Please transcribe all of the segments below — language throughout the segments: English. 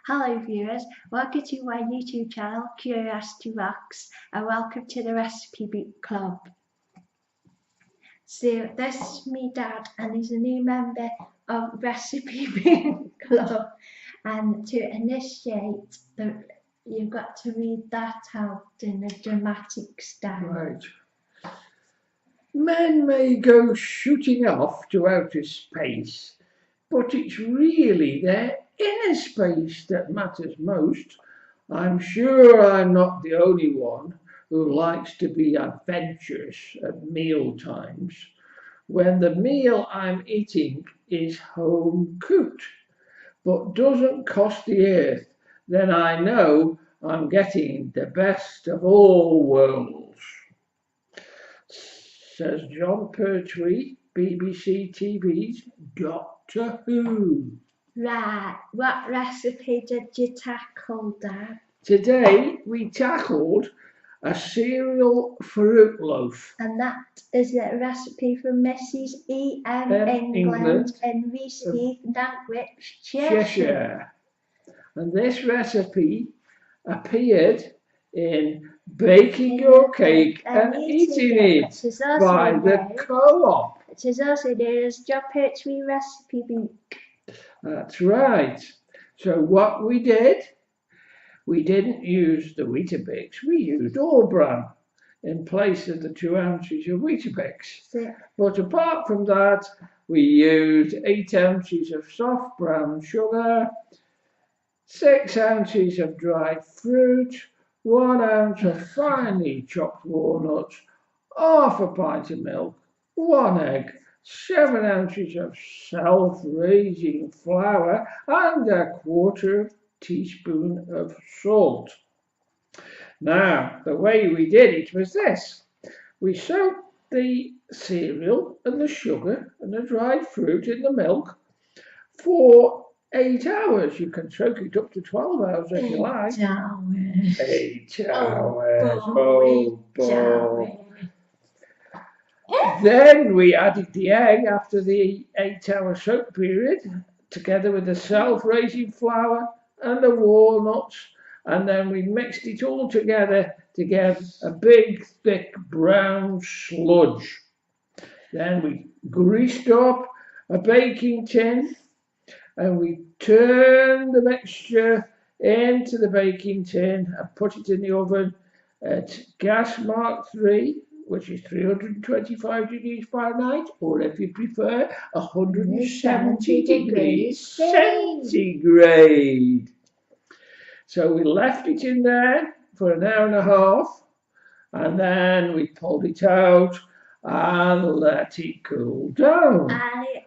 Hello viewers, welcome to my YouTube channel Curiosity Rocks and welcome to the Recipe Book Club. So this is me dad and he's a new member of Recipe Book Club, and to initiate you've got to read that out in a dramatic style. Right. Men may go shooting off to outer space, but it's really their inner space that matters most. I'm sure I'm not the only one who likes to be adventurous at meal times when the meal I'm eating is home cooked, but doesn't cost the earth. Then I know I'm getting the best of all worlds, says Jon Pertwee, BBC TV's Doctor Who. Right, what recipe did you tackle, Dad? Today we tackled a cereal fruit loaf. And that is a recipe from Mrs. E.M. England in Reese Heath, Nantwich, Cheshire. And this recipe appeared in Baking Your Cake and Eating It by the Co-op. It is also known as Jon Pertwee Recipe Book. That's right. So what we did, we didn't use the Weetabix, we used all bran in place of the 2 ounces of Weetabix. But apart from that, we used 8 ounces of soft brown sugar, 6 ounces of dried fruit, 1 ounce of finely chopped walnuts, half a pint of milk, 1 egg, 7 ounces of self-raising flour, and 1/4 teaspoon of salt. Now, the way we did it was this. We soaked the cereal and the sugar and the dried fruit in the milk for 8 hours. You can soak it up to 12 hours if you like. 8 hours. 8 hours. Oh, boy. Then we added the egg after the 8-hour soak period, together with the self-raising flour and the walnuts, and then we mixed it all together to get a big, thick brown sludge. Then we greased up a baking tin and we turned the mixture into the baking tin and put it in the oven at gas mark 3, which is 325 degrees Fahrenheit, or if you prefer, 170 degrees centigrade. So we left it in there for an hour and a half, and then we pulled it out and let it cool down.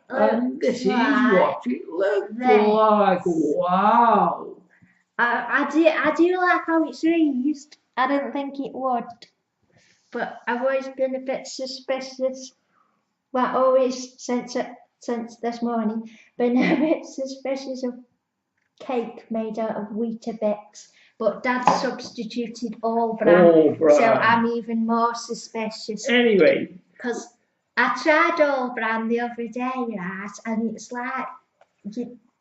And this is what it looked like. Wow. I do like how it's raised. I didn't think it would, but I've always been a bit suspicious. Well, always since this morning, but now it's suspicious of cake made out of Weetabix. But Dad substituted all bran, so I'm even more suspicious. Anyway, because I tried all bran the other day, right, and it's like,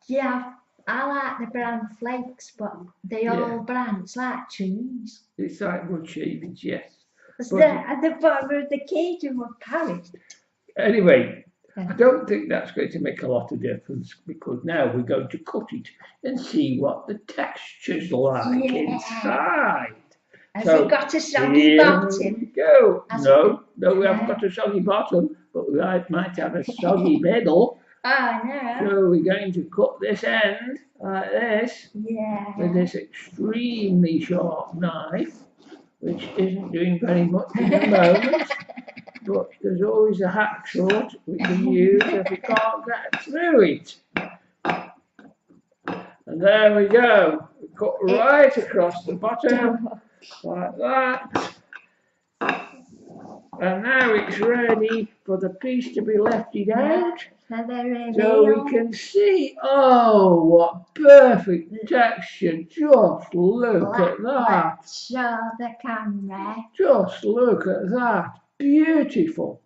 yeah, I like the bran flakes, but the all bran, it's like cheese. It's like wood shavings, yes. It's at the bottom of the cage of a carrot. Anyway, I don't think that's going to make a lot of difference, because now we're going to cut it and see what the texture's like inside. Has it got a soggy bottom? Here we go. No, we haven't got a soggy bottom, but we might have a soggy middle. Oh, no. So we're going to cut this end like this with this extremely sharp knife, which isn't doing very much at the moment. But there's always a hacksaw we can use if we can't get through it. And there we go. We cut right across the bottom, like that. And now it's ready for the piece to be lifted out. So we can see, oh, what perfect texture. Just look at that. Let's show the camera. Just look at that. Beautiful.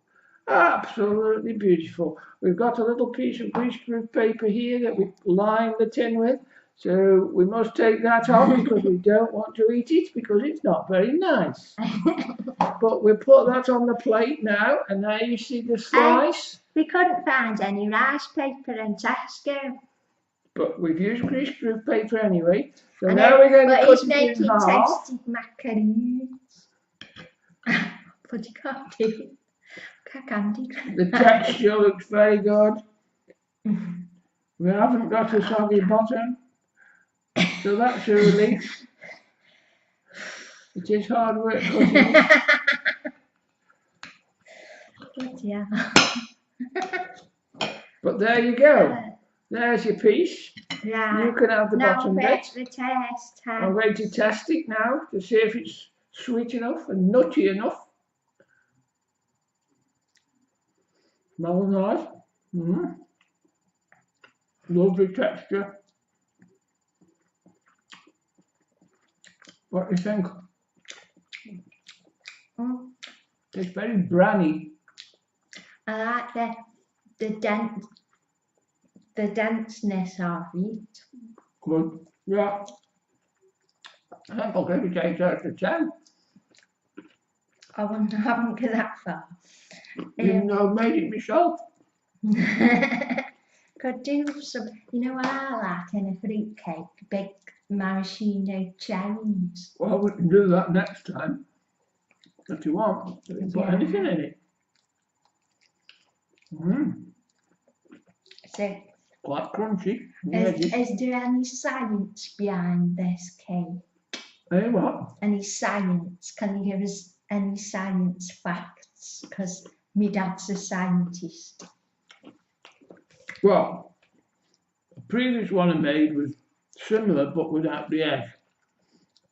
Absolutely beautiful. We've got a little piece of greaseproof paper here that we lined the tin with So we must take that off because we don't want to eat it because it's not very nice. But we'll put that on the plate now, and there you see the slice. We couldn't find any rice paper in Tesco. But we've used greaseproof paper anyway. So now we're going to cut it in half. Tasty macaroons. But you can't do it. Candy. The texture looks very good. We haven't got a soggy bottom, so that's a relief. It is hard work cutting. Yeah. But there you go. There's your piece. Right. You can have the bottom bit. The test. I'm going to test it now to see if it's sweet enough and nutty enough. Smells nice. Lovely texture. What do you think? It's very branny. I like the denseness of it. Good. Yeah. I think I'll give it 8 out of 10. I haven't got that far. Even though I made it myself. Could do some, you know what I like in a fruit cake? Big maraschino cherries. Well, we can do that next time. If you want. You can put anything in it. So, quite crunchy. Is there any science behind this cake? Hey, what? Any science? Can you give us any science facts? Because my dad's a scientist. Well, the previous one I made was similar but without the egg.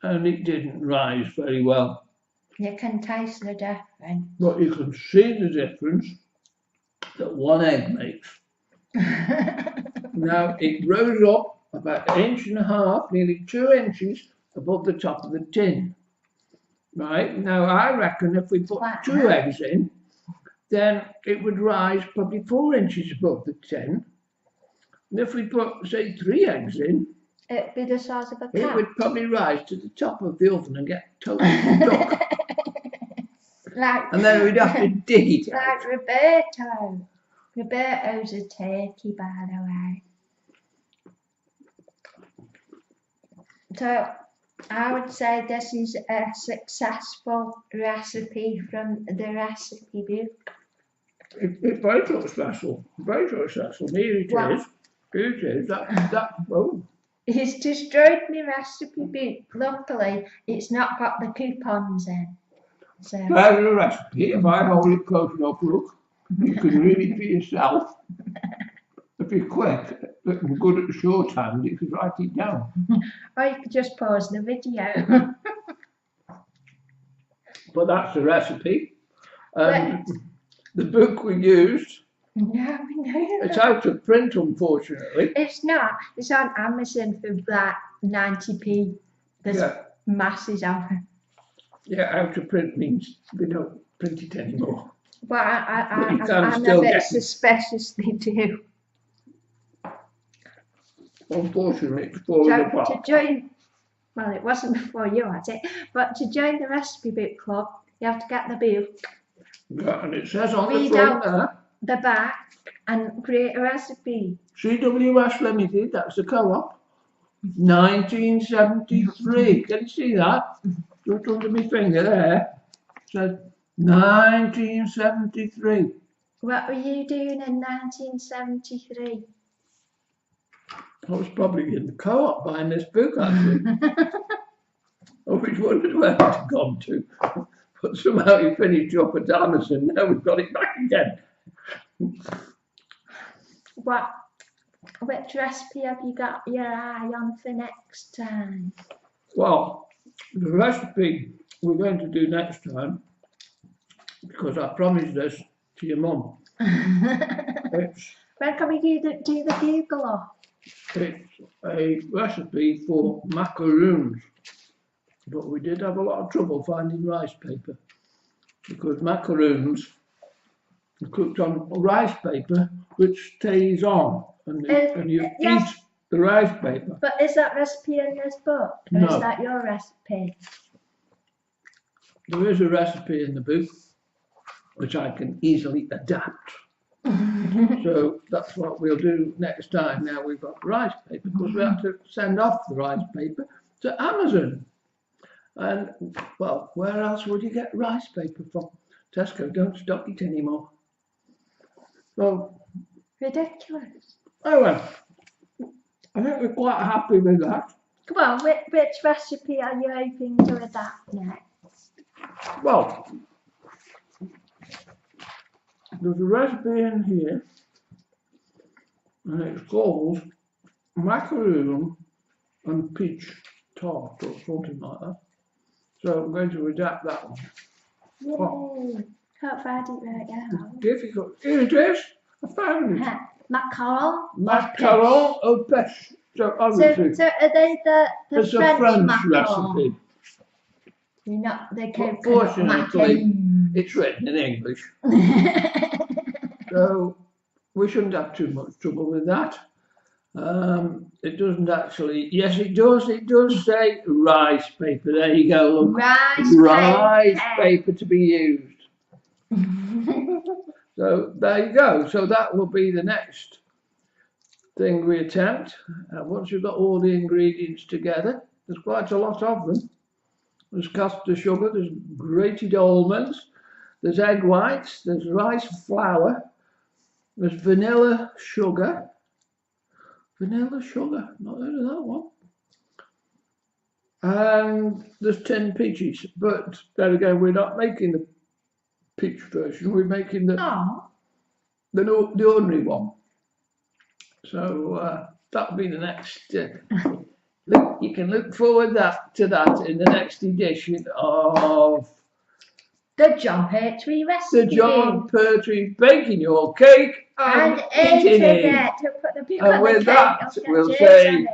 And it didn't rise very well. You can taste the difference. But you can see the difference that one egg makes. Now it rose up about 1.5 inches, nearly 2 inches above the top of the tin. Right, now I reckon if we put 2 eggs in, then it would rise probably 4 inches above the tin. And if we put, say, 3 eggs in, it'd be the size of a cat. It would probably rise to the top of the oven and get totally stuck. And then we'd have to dig it out. Like Roberto. Roberto's a turkey, by the way. So I would say this is a successful recipe from the recipe book. It's very successful. Very successful. Here it is. Here it is. Oh. He's destroyed my recipe book. Luckily, it's not got the coupons in. So There's a recipe. If I hold it close enough, look, you can read it for yourself. If you're quick and good at shorthand, you could write it down. Or you could just pause the video. But that's the recipe. And the book we used, it's out of print, unfortunately. It's not. It's on Amazon for like 90p. There's masses of it. Yeah, out of print means we don't print it anymore. But I'm a bit suspicious they do. Unfortunately, it's falling apart. To join, well, it wasn't before you had it, but to join the recipe book club, you have to get the book. Yeah, and it says on the front there, the back, and create a recipe. CWS Limited, that's the co-op. 1973. Can you see that? Just under my finger there. It says 1973. What were you doing in 1973? I was probably in the co-op buying this book, actually. I always wondered where it had gone to. But somehow you finished up at Amazon. Now we've got it back again. Which recipe have you got your eye on for next time? Well, the recipe we're going to do next time, because I promised this to your mum. When can we do the Google off? It's a recipe for macaroons. But we did have a lot of trouble finding rice paper, because macaroons are cooked on rice paper which stays on, and you eat The rice paper. But is that recipe in this book? Or No. is that your recipe? There is a recipe in the book which I can easily adapt. So that's what we'll do next time. Now we've got rice paper because we have to send off the rice paper to Amazon. And, well, where else would you get rice paper from? Tesco don't stock it anymore. So, Ridiculous. oh well, I think we're quite happy with that. Come on, which recipe are you hoping to adapt next? Well, there's a recipe in here, and it's called macaroon and peach tart or something like that. So I'm going to adapt that one. Yay! Oh. Can't find it right now. Difficult. Here it is. I found it. Macaron. Macaron au pêche. So obviously, So are they the it's French a French macaron? recipe. You're not the coconut Fortunately, macaron. it's written in English, so we shouldn't have too much trouble with that. It doesn't actually. Yes, it does. It does say rice paper. There you go. Look. Rice paper to be used. So there you go. So that will be the next thing we attempt. Once you've got all the ingredients together, there's quite a lot of them. There's caster sugar, there's grated almonds, there's egg whites, there's rice flour, there's vanilla sugar. Vanilla sugar, not heard of that one. And there's 10 peaches, but there again, we're not making the peach version, we're making the ordinary one. So that'll be the next. You can look forward to that in the next edition of the Jon Pertwee Recipe. The Jon Pertwee Baking Your Cake and Eating It. And with that, we'll say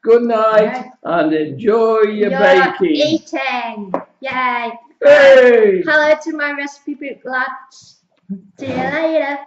good night and enjoy your baking. Eating. Yay. Hey. Hello to my recipe book, lads. See you later.